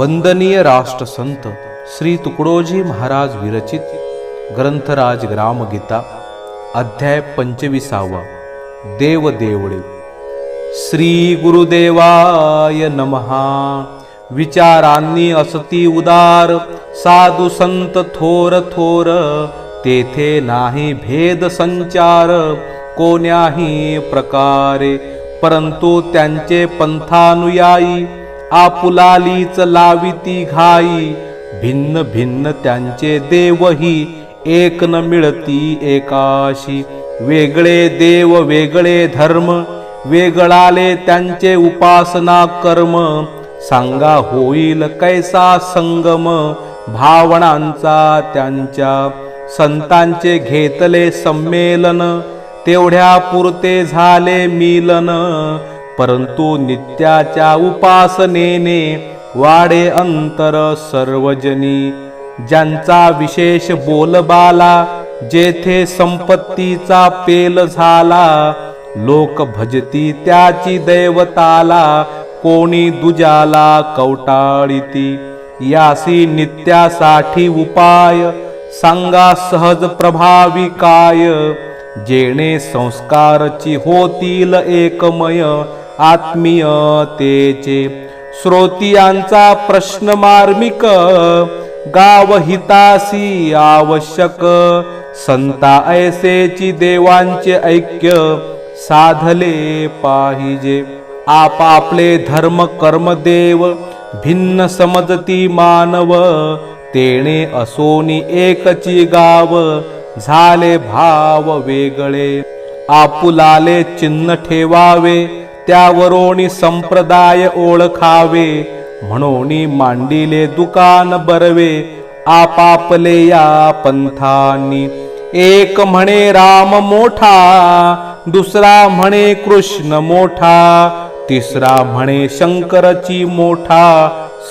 वंदनीय राष्ट्रसंत श्री तुकडोजी महाराज विरचित ग्रंथराज ग्रामगीता अध्याय 25 देव देवळे। श्री गुरुदेवाय नमः। विचारांनी असती उदार साधू संत थोर थोर, तेथे नाही भेद संचार कोण्याही प्रकारे, परंतु त्यांचे पंथानुयायी आपुलालीच लाविती घाई। भिन्न भिन्न त्यांचे देवही एक न मिळती एकाशी, वेगळे देव वेगळे धर्म वेगळाले त्यांचे उपासना कर्म। सांगा होईल कैसा संगम भावनांचा त्यांच्या, संतांचे घेतले संमेलन तेवढ्या पुरते झाले मिलन। परंतु नित्याच्या उपासनेने वाढे अंतर सर्वजनी, ज्यांचा विशेष बोलबाला जेथे संपत्तीचा पेल झाला। लोक भजती त्याची दैवताला, कोणी दुजाला कवटाळीती। यासी नित्यासाठी उपाय सांगा सहज प्रभावी काय, जेणे संस्कारची होतील एकमय आत्मीयतेचे। श्रोतियांचा प्रश्न मार्मिक गाव हितासी आवश्यक, संता ऐसेची देवांचे ऐक्य साधले पाहिजे। आपापले धर्म कर्म देव भिन्न समजती मानव, तेणे असोनी एकची गाव झाले भाव वेगळे। आपुलाले चिन्ह ठेवावे त्यावरोनी संप्रदाय ओळखावे, म्हणोनी मांडिले दुकान बरवे आपापले या पंथांनी। एक म्हणे राम मोठा, दुसरा म्हणे कृष्ण मोठा, तिसरा म्हणे शंकरची मोठा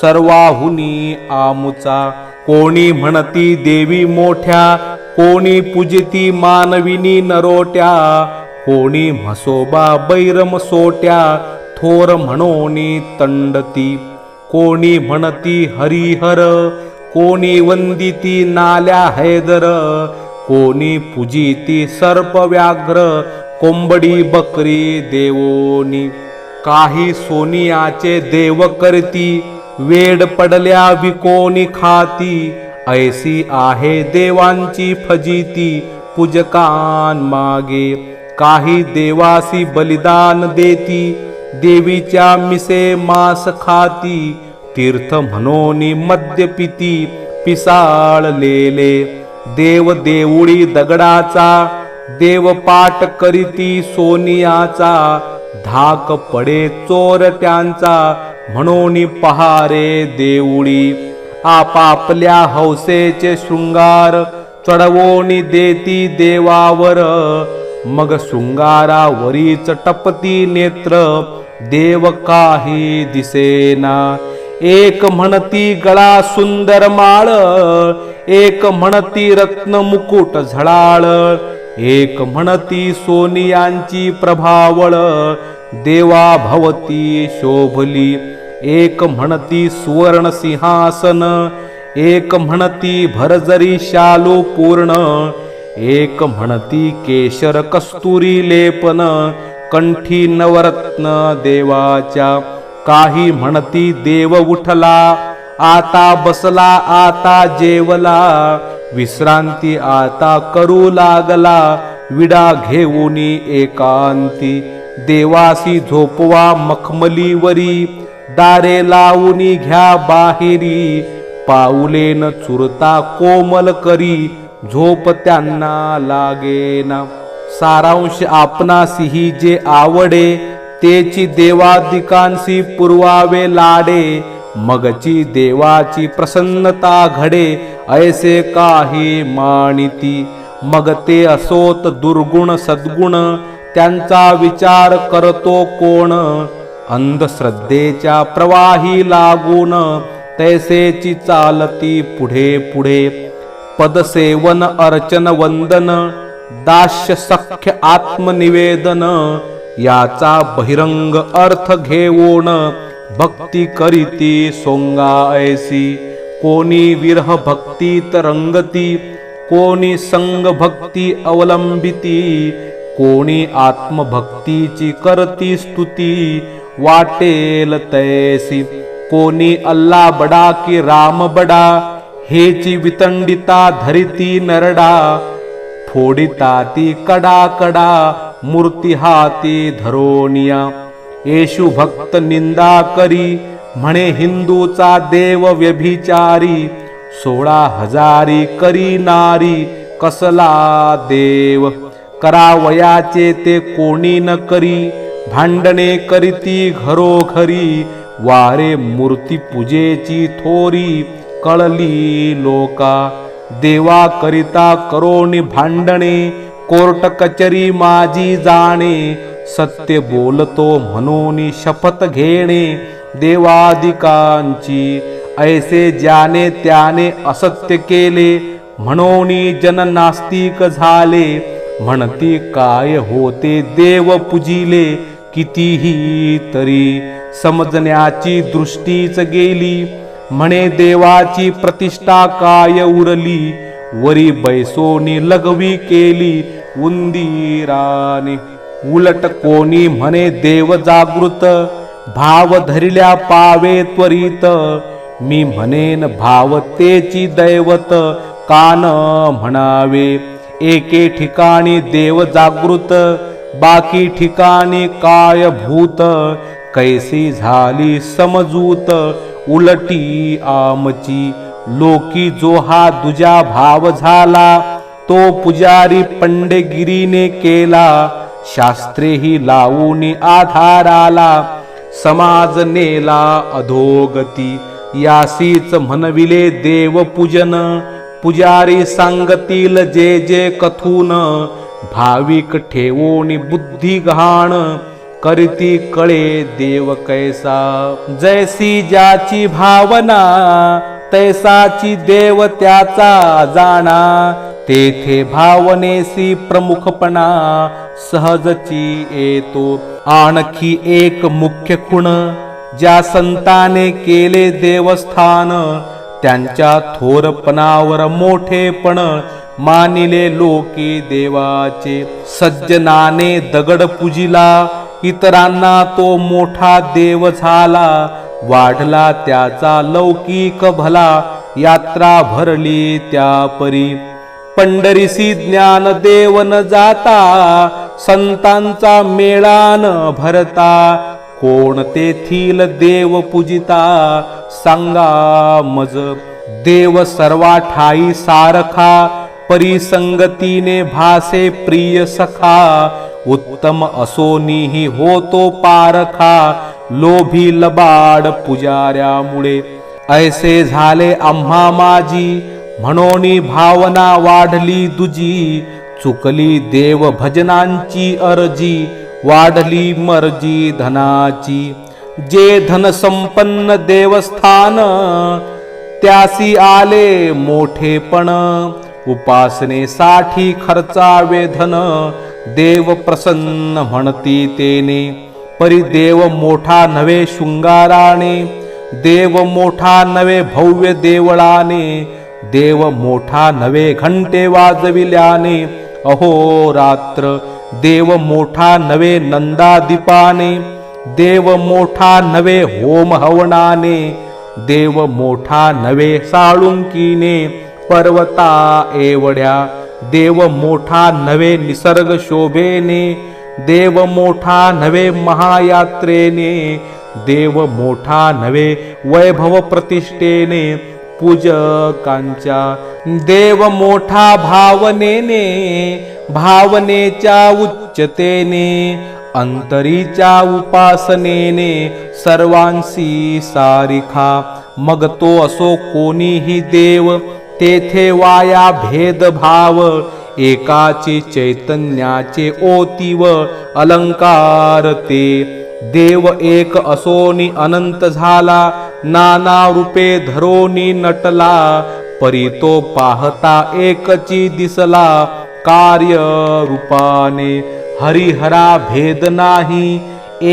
सर्वाहुनी आमुचा। कोणी म्हणती देवी मोठ्या, कोणी पूजिती मानविनी नरोट्या, कोणी म्हसोबा बैरम सोट्या थोर म्हणोनी तंडती। कोणी म्हणती हरिहर, कोणी वंदिती नाल्या हैदर, कोणी पूजिती सर्प व्याघ्र कोंबडी बकरी देवोनी। काही सोनियाचे देव करती, वेड पडल्या विकोनी खाती। ऐसी आहे देवांची फजिती पूजकान मागे। काही देवासी बलिदान देती, देवीच्या मिसे मांस खाती। तीर्थ म्हणोनी मद्य पिती पिसाळलेले, देव देऊळी दगडाचा देव पाठ करीती सोनियाचा। धाक पडे चोरट्यांचा म्हणोनी पहारे देऊळी। आपापल्या हौसेचे शृंगार चढवोनी देती देवावर, मग शृंगारावरीच टपती नेत्र देव काही दिसेना। एक म्हणती गळा सुंदर माळ, एक म्हणती रत्न मुकुट झळाळ, एक म्हणती सोनियांची प्रभावळ देवा भवती शोभली। एक म्हणती सुवर्ण सिंहासन, एक म्हणती भरजरी शालू पूर्ण, एक म्हणती केशर कस्तुरी लेपन कंठी नवरत्न देवाच्या। काही म्हणती देव उठला आता बसला आता जेवला, विश्रांती आता करू लागला विडा घेऊनी एकांती। देवासी झोपवा मखमलीवरी, दारे लावूनी घ्या बाहेरी। पाऊलेन चुरता कोमल करी, झोप त्यांना लागेना। सारांश आपणासीही जे आवडे, तेची देवादिकांसी पुरवावे लाडे। मगची देवाची प्रसन्नता घडे, ऐसे काही मानिती। मग ते असोत दुर्गुण सद्गुण, त्यांचा विचार करतो कोण। अंधश्रद्धेच्या प्रवाही लागून, तैसेची चालती पुढे पुढे। पदसेवन अर्चन वंदन, दास्य सख्य आत्मनिवेदन, याचा बहिरंग अर्थ घेऊन भक्ती करीती सोंगा ऐसी, कोणी विरह भक्तीत रंगती, कोणी संग भक्ती अवलंबिती, कोणी आत्मभक्तीची करती स्तुती, वाटेल तैसी, कोणी अल्ला बडा की राम बडा, हेची वितंडिता धरिती नरडा, फोडिता ती कडा कडा, मूर्ती हाती धरोनिया, येशू भक्त निंदा करी, म्हणे हिंदूचा देव व्यभिचारी, 16,000 करी नारी, कसला देव, करावयाचे ते कोणी न करी, भांडणे करीती घरोघरी, वारे मूर्ती पूजेची थोरी, कळली लोका, देवा करिता करोनी भांडणे, कोर्ट कचरी माझी जाणे, सत्य बोलतो म्हणून शपथ घेणे, देवादिकांची ऐसे ज्याने त्याने असत्य केले, म्हणून जन नास्तिक झाले, म्हणती काय होते देव पूजिले, कितीही तरी समजण्याची दृष्टीच गेली, म्हणे देवाची प्रतिष्ठा काय उरली, वरी बैसोनी लघवी केली उंदीराने, उलट कोणी म्हणे देव जागृत, भाव धरिल्या पावे त्वरित, मी म्हणेन भावतेची दैवत, कान म्हणावे, एके ठिकाणी देव जागृत, बाकी ठिकाणी काय भूत, कैसी झाली समजूत, उलटी आमची, लोकी जो हा दुजा भाव झाला, तो पुजारी पंडेगिरीने केला, शास्त्रेही लावून आधाराला, समाज नेला अधोगती, यासीच म्हणविले देव पूजन, पुजारी सांगतील जे जे कथून, भाविक ठेवून बुद्धी गहाण, करीती कळे देव कैसा, जैसी ज्याची भावना, तैसाची देव त्याचा जाणा, तेथे भावनेसी प्रमुखपणा, सहजची येतो, आणखी एक मुख्य खुण, ज्या संताने केले देवस्थान, त्यांच्या थोरपणावर मोठेपण, मानिले लोकी देवाचे, सज्जनाने दगड पूजिला, इतरांना तो मोठा देव झाला, वाढला त्याचा लौकिक भला, यात्रा भरली त्या परी, पंढरीसी ज्ञान देव न जाता, संतांचा मेळा न भरता, कोण तेथील देव पूजिता, सांगा मज, देव सर्वा ठाई सारखा, परिसंगतीने भासे प्रिय सखा, उत्तम असोनीही होतो पारखा, लोभी लबाड पुजाऱ्यामुळे, ऐसे झाले आम्हा माझी, म्हणून भावना वाढली दुजी, चुकली देव भजनांची अर्जी, वाढली मर्जी धनाची, जे धन संपन्न देवस्थान, त्यासी आले मोठेपण, उपासनेसाठी खर्चावे धन, देव प्रसन्न म्हणती तेने, परी देव मोठा नवे शृंगाराने, देव मोठा नवे भव्य देवळाने, देव मोठा नवे घंटे वाजविल्याने, अहो रात्र, देव मोठा नवे नंदादीपाने, देव मोठा नवे होम हवनाने, देव मोठा नवे साळुंकीने, पर्वता एवढ्या, देव मोठा नवे निसर्ग शोभेने, देव मोठा नवे महायात्रेने, देव मोठा नवे वैभव प्रतिष्ठेने, पूजकांच्या, देव मोठा भावनेने, भावनेच्या उच्चतेने, अंतरीच्या उपासनेने, सर्वांशी सारिखा, मग तो असो कोणीही देव, तेथे वाया भेदभाव, एकाची चैतन्याचे ओतीव, अलंकार ते, देव एक असोनी अनंत झाला, नाना रूपे धरोनी नटला, परी तो पाहता एकची दिसला, कार्य रूपाने, हरिहरा भेद नाही,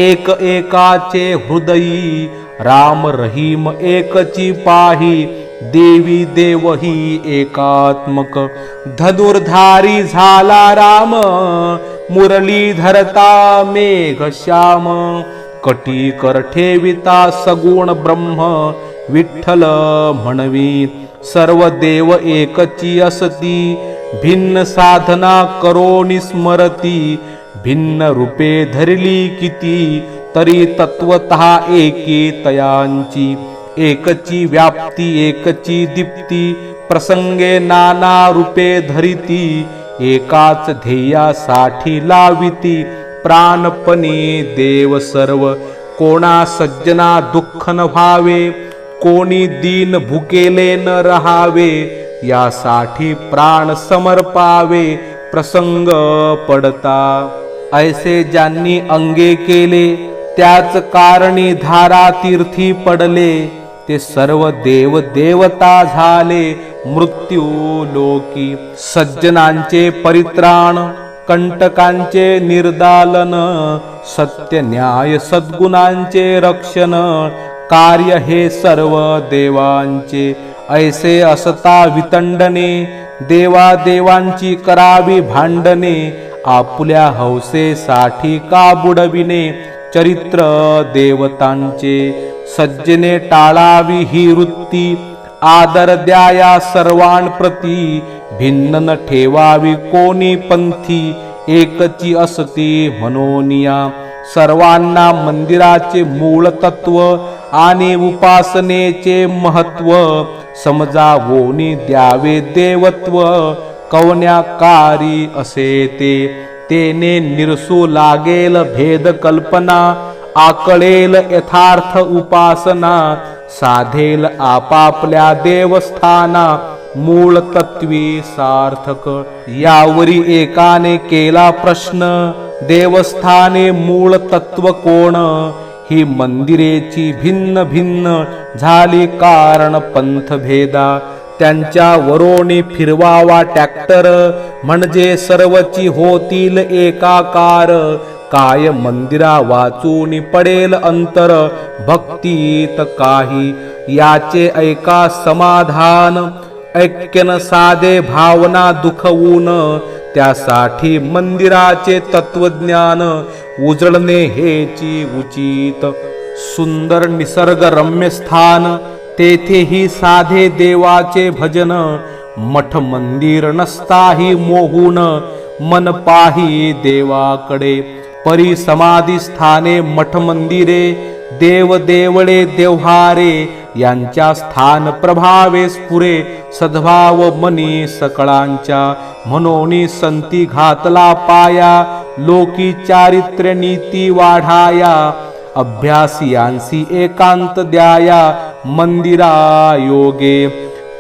एक एकाचे हृदयी, राम रहीम एकची पाही, देवी देवही एकात्मक. धनुर्धारी झाला राम, मुरली धरता मेघ श्याम. कटी कर ठेविता सगुण ब्रह्म, विठ्ठल म्हणवी. सर्व देव एकची असती, भिन्न साधना करोनी स्मरती. भिन्न रूपे धरली किती, तरी तत्वतः एकी तयांची. एकची व्याप्ती एकची दीप्ती, प्रसंगे नाना रूपे धरिती. एकाच ध्येयासाठी लाविती, प्राणपणी देव सर्व. कोणा सज्जना दुःख न व्हावे, कोणी दीन भुकेले न रहावे. यासाठी प्राण समर्पावे, प्रसंग पडता. ऐसे ज्यांनी अंगे केले, त्याच कारणी धारा तीर्थी पडले. ते सर्व देव देवता झाले, मृत्यू लोकी. सज्जनांचे परित्राण, कंटकांचे निर्दालन. सत्य न्याय सद्गुणांचे रक्षण, कार्य हे सर्व देवांचे. ऐसे असता वितंडने, देवा देवांची करावी भांडणे. आपुल्या हौसेसाठी का बुडविणे, चरित्र देवतांचे. सज्जने टाळावी ही वृत्ती, आदर द्याया सर्वांप्रती. भिन्न न ठेवावी कोणी पंथी, एकची असती मनोनिया. सर्वांना मंदिराचे मूळ तत्व, आणि उपासनेचे महत्व. समजावोनी द्यावे देवत्व, कवन्याकारी असे ते. तेने निरसू लागेल भेद कल्पना, आकळेल यथार्थ उपासना. साधेल आपापल्या देवस्थाना, मूळ तत्वी सार्थक. यावरी एकाने केला प्रश्न, देवस्थाने मूळ तत्व कोण. ही मंदिरेची भिन्न भिन्न, झाली कारण पंथभेदा. त्यांच्या वरोणी फिरवावा ट्रॅक्टर, म्हणजे सर्वची होतील एकाकार. काय मंदिरा वाचून पडेल अंतर, भक्तीत काही. याचे ऐका समाधान, ऐक्यन साधे भावना दुखवून. त्यासाठी मंदिराचे तत्वज्ञान, उजळणे हेची उचित. सुंदर निसर्ग रम्य स्थान, तेथेही साधे देवाचे भजन. मठ मंदिर नसताही मोहून, मन पाही देवाकडे. परी समाधी स्थाने मठ मंदिरे, देव देवळे देव्हारे. यांच्या स्थान प्रभावे स्फुरे, सद्भाव मनी सकळांच्या. म्हणून संती घातला पाया, लोकी चारित्र्य नीती वाढाया. अभ्यासियांसी एकांत द्याया, मंदिरा योगे.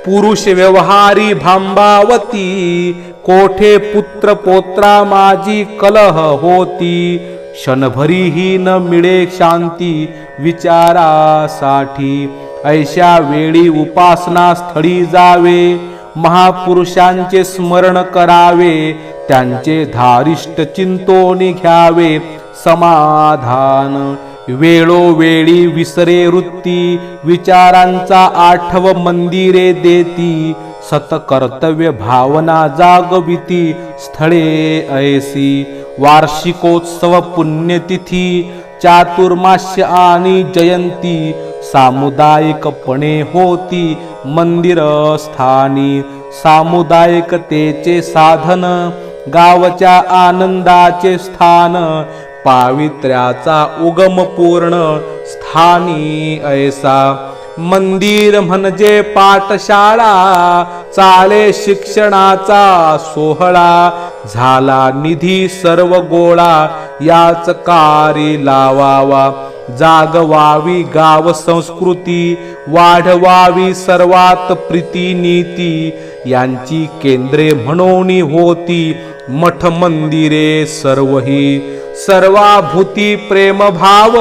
पुरुष व्यवहारी भांबावती, कोठे पुत्र पोत्रा माझी कलह होती. क्षणभरीही न मिळे शांती, विचारासाठी. ऐशा वेळी उपासना स्थळी जावे, महापुरुषांचे स्मरण करावे. त्यांचे धारिष्ट चिंतोनी घ्यावे समाधान. वेळोवेळी विसरे वृत्ती, विचारांचा आठव मंदिरे देती. सतकर्तव्य भावना जागविती, स्थळे ऐसी. वार्षिकोत्सव पुण्यतिथी, चातुर्मास्य आणि जयंती. सामुदायिकपणे होती मंदिर स्थानी. सामुदायिकतेचे साधन, गावच्या आनंदाचे स्थान. पावित्र्याचा उगम पूर्ण स्थानी ऐसा. मंदिर म्हणजे पाठशाळा, चाले शिक्षणाचा सोहळा. झाला निधी सर्व गोळा, याच कारी लावावा. जागवावी गाव संस्कृती, वाढवावी सर्वात प्रीती नीती. यांची केंद्रे म्हणून होती मठ मंदिरे सर्वही. सर्वाभूती प्रेम भाव,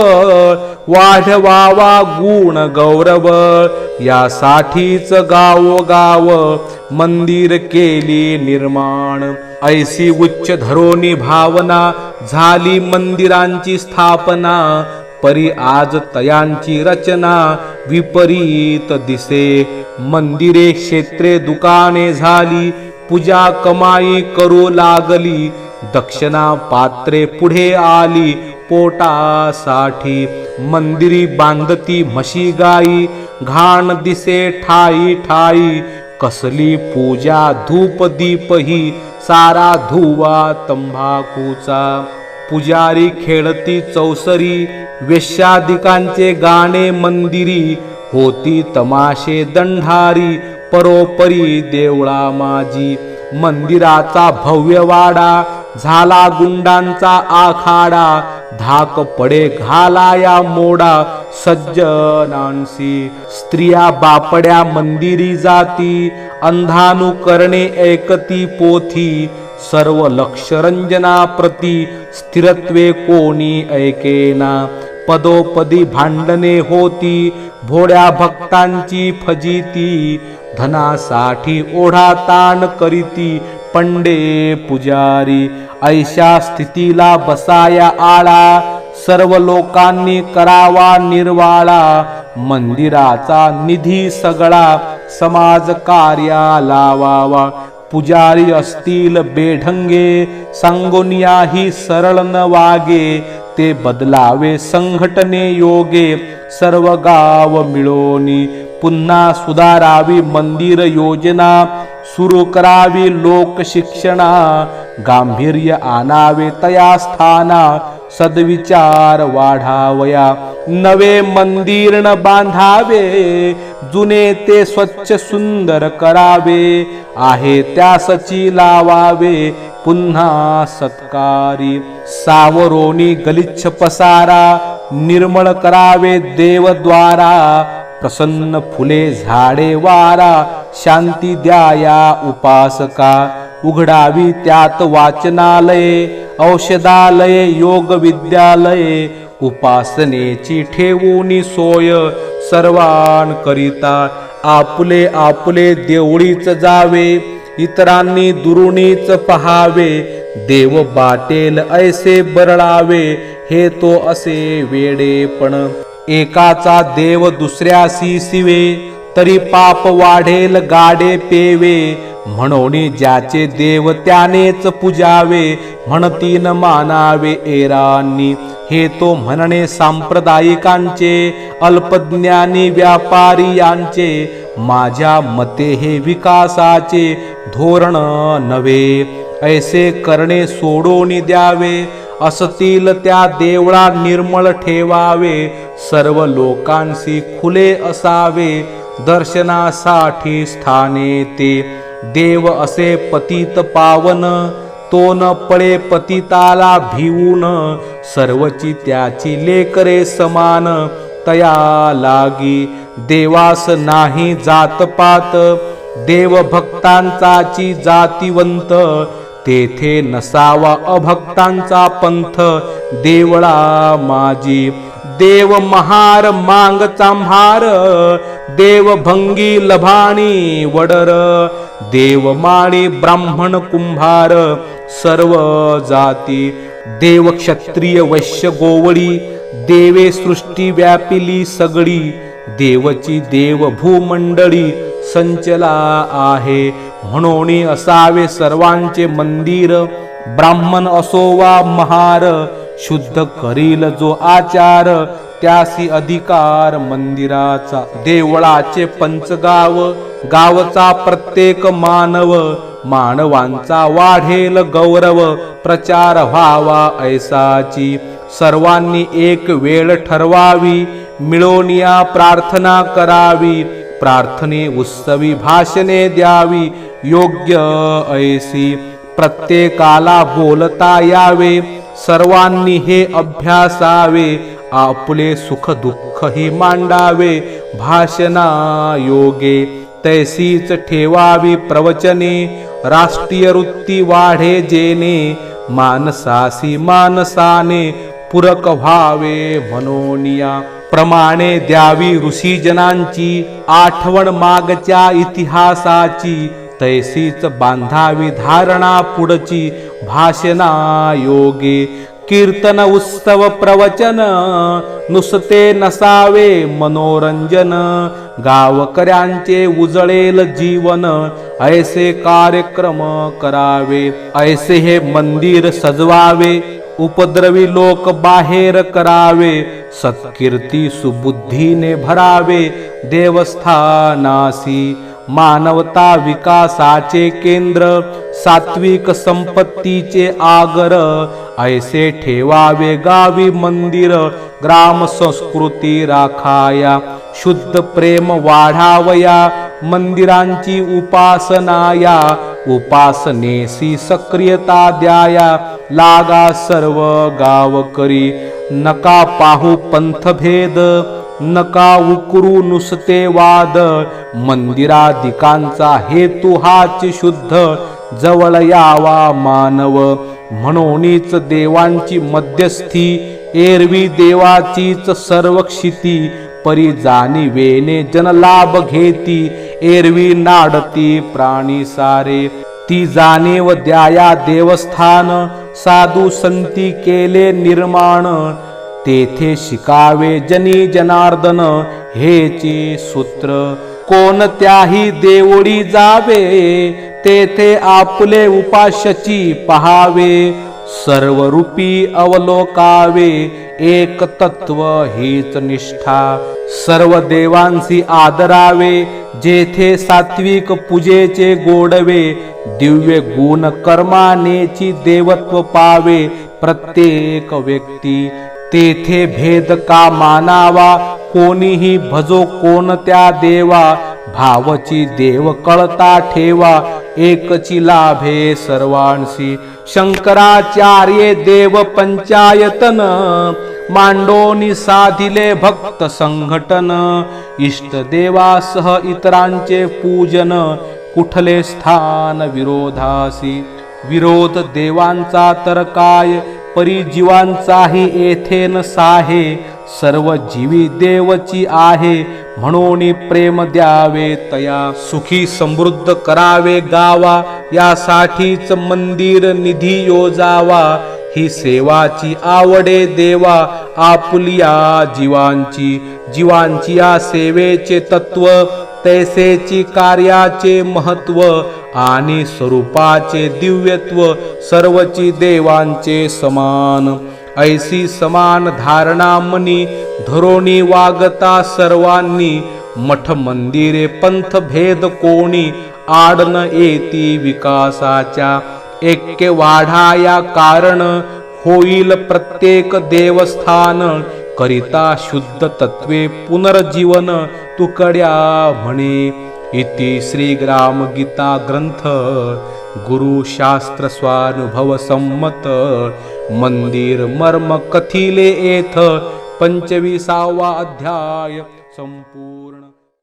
वाढवावा गुण गौरव. यासाठीच गावोगाव मंदिर केली निर्माण. ऐसी उच्च धरोनी भावना, झाली मंदिरांची स्थापना. परी आज तयांची रचना विपरीत दिसे. मंदिरे क्षेत्रे दुकाने झाली, पूजा कमाई करू लागली. दक्षिणा पात्रे पुढे आली पोटासाठी. मंदिरी बांधती म्हशी गाई, घाण दिसे ठाई ठाई. कसली पूजा धूप दीप ही, सारा धुवा तंबाखूचा. पुजारी खेळती चौसरी, वेश्यादिकांचे गाणे मंदिरी. होती तमाशे दंढारी, परोपरी देवळा माझी. मंदिराचा भव्य वाडा, झाला गुंडांचा आखाडा. धाक पडे घालाया मोडा, सज्जनांसी. स्त्रिया बापड्या मंदिरी जाती, अंधानुकरणे ऐकती पोथी. सर्व लक्ष रंजना प्रती, स्थिरत्वे कोणी ऐकेना. पदोपदी भांडणे होती, भोड्या भक्तांची फजिती. धनासाठी ओढाताण करीती पंडे पुजारी. ऐशा स्थितीला बसाया आळा, सर्व लोकांनी करावा निर्वाळा. मंदिराचा निधी सगळा, समाज कार्या लावावा. पुजारी असतील बेढंगे, सांगोनियाही सरळ न वागे. ते बदलावे संघटने योगे, सर्व गाव मिळोनी. पुन्हा सुधारावी मंदिर योजना, सुरू करावी लोक शिक्षणा. गांभीर्य आणावे तया स्थाना, सद्विचार वाढावया. नवे मंदिर न बांधावे, जुने ते स्वच्छ सुंदर करावे. आहे त्यासची लावावे पुन्हा सत्कारी. सावरोनी गलिच्छ पसारा, निर्मळ करावे देवद्वारा. प्रसन्न फुले झाडे वारा, शांती द्याया उपासका. उघडावी त्यात वाचनालये, औषधालये योग विद्यालये. उपासनेची ठेवूनी सोय, सर्वांकरिता. आपुले आपुले देवळीच जावे, इतरांनी दुरुणीच पहावे. देव बाटेल ऐसे बरळावे, हे तो असे वेडेपण. एकाचा देव दुसऱ्यासी सिवे, तरी पाप वाढेल गाडे पेवे. म्हणून ज्याचे देव त्यानेच पूजावे, म्हणतीन मानावे एरांनी. हे तो म्हणणे सांप्रदायिकांचे, अल्पज्ञानी व्यापारी यांचे. माझ्या मते हे विकासाचे धोरण नव्हे, ऐसे करणे सोडून द्यावे. असतील त्या देवळा निर्मळ ठेवावे, सर्व लोकांशी खुले असावे. दर्शनासाठी स्थाने ते, देव असे पतित पावन. तो न पळे पतिताला भिवून, सर्वची त्याची लेकरे समान. तया लागी देवास नाही जातपात, देव भक्तांचाची जातिवंत. तेथे नसावा अभक्तांचा पंथ, देवळा माझी. देव महार मांग चांभार, देव भंगी लभाणी वडर. देव माळी ब्राह्मण कुंभार, सर्व जाती. देव क्षत्रिय वैश्य गोवळी, देवे सृष्टी व्यापिली सगळी. देवची देव भूमंडळी, संचला आहे. म्हणून असावे सर्वांचे मंदिर, ब्राह्मण असो वा महार. शुद्ध करील जो आचार, त्यासी अधिकार मंदिराचा. देवळाचे पंचगाव, गावचा प्रत्येक मानव. मानवांचा वाढेल गौरव, प्रचार व्हावा ऐसाची. सर्वांनी एक वेळ ठरवावी, मिळोनिया प्रार्थना करावी. प्रार्थने उत्सवी भाषणे द्यावी, योग्य ऐसी. प्रत्येकाला बोलता यावे, सर्वांनी हे अभ्यासावे. आपले सुख दुःख ही मांडावे, भाषणा योगे. तैसीच ठेवावी प्रवचने, राष्ट्रीय वृत्ती वाढे जेने. मानसासी मानसाने, पूरक व्हावे मनोनिया. प्रमाणे द्यावी ऋषीजनांची, आठवण मागच्या इतिहासाची. तैसीच बांधावी धारणा पुढची, भाषणा योगे. कीर्तन उत्सव प्रवचन नुसते नसावे मनोरंजन, गावकऱ्यांचे उजळेल जीवन ऐसे कार्यक्रम करावे, ऐसे हे मंदिर सजवावे, उपद्रवी लोक बाहेर करावे, सत्कीर्ती सुबुद्धीने भरावे, देवस्थानासी मानवता विकासाचे केंद्र, सात्विक संपत्तीचे आगर ऐसे ठेवावे गावी मंदिर, ग्राम संस्कृती राखाया, शुद्ध प्रेम वाढावया, मंदिरांची उपासनाया, उपासनेसी सक्रियता द्याया, लागा सर्व गावकरी, नका पाहू पंथभेद, नका उकरू नुसते वाद, मंदिराधिकांचा हेतू हाच शुद्ध, जवळ यावा मानव म्हणूनच देवांची मध्यस्थी, एरवी देवाचीच सर्व क्षिती, परी जाणीवेने जनलाभ घेती, एरवी नाडती प्राणी सारे, ती जाणीव द्याया देवस्थान, साधू संती केले निर्माण, तेथे शिकावे जनी जनार्दन हेचे सूत्र, कोणत्याही देवळी जावे तेथे आपले उपास्याची पहावे, सर्व रूपी अवलोकावे, एक तत्व हीच निष्ठा, सर्व देवांसी आदरावे, जेथे सात्विक पूजेचे गोडवे, दिव्य गुण कर्मानेची देवत्व पावे, प्रत्येक व्यक्ती तेथे भेद का मानावा, कोणीही भजो कोणत्या देवा, भावची देव कळता ठेवा, एकची लाभे सर्वांसी, शंकराचार्य देव पंचायतन, मांडोनी साधिले भक्त संघटन, इष्ट देवासह इतरांचे पूजन, कुठले स्थान विरोधासी, विरोध देवांचा तर काय, परिजीवांचाही येथे न साहे, सर्व जीवी देवची आहे, म्हणून प्रेम द्यावे तया, सुखी समृद्ध करावे गावा, यासाठीच मंदिर निधी योजावा, ही सेवाची आवडे देवा, आपुलिया जीवांची, जीवांची या सेवेचे तत्व, तैसेची कार्याचे महत्व, आणि स्वरूपाचे दिव्यत्व, सर्वची देवांचे समान, ऐसी समान धारणा मनी, धरोणी वागता सर्वांनी, मठ मंदिरे पंथ भेद कोणी, आडन येती विकासाच्या, ऐक्य वाढाया कारण, होईल प्रत्येक देवस्थान, करिता शुद्ध तत्वे पुनर्जीवन, तुकड्या म्हणे, इति श्री ग्राम गीता ग्रंथ, गुरु शास्त्र स्वानुभव संमत, मंदिर मर्म कथिले येथ, 25वा अध्याय संपूर्ण.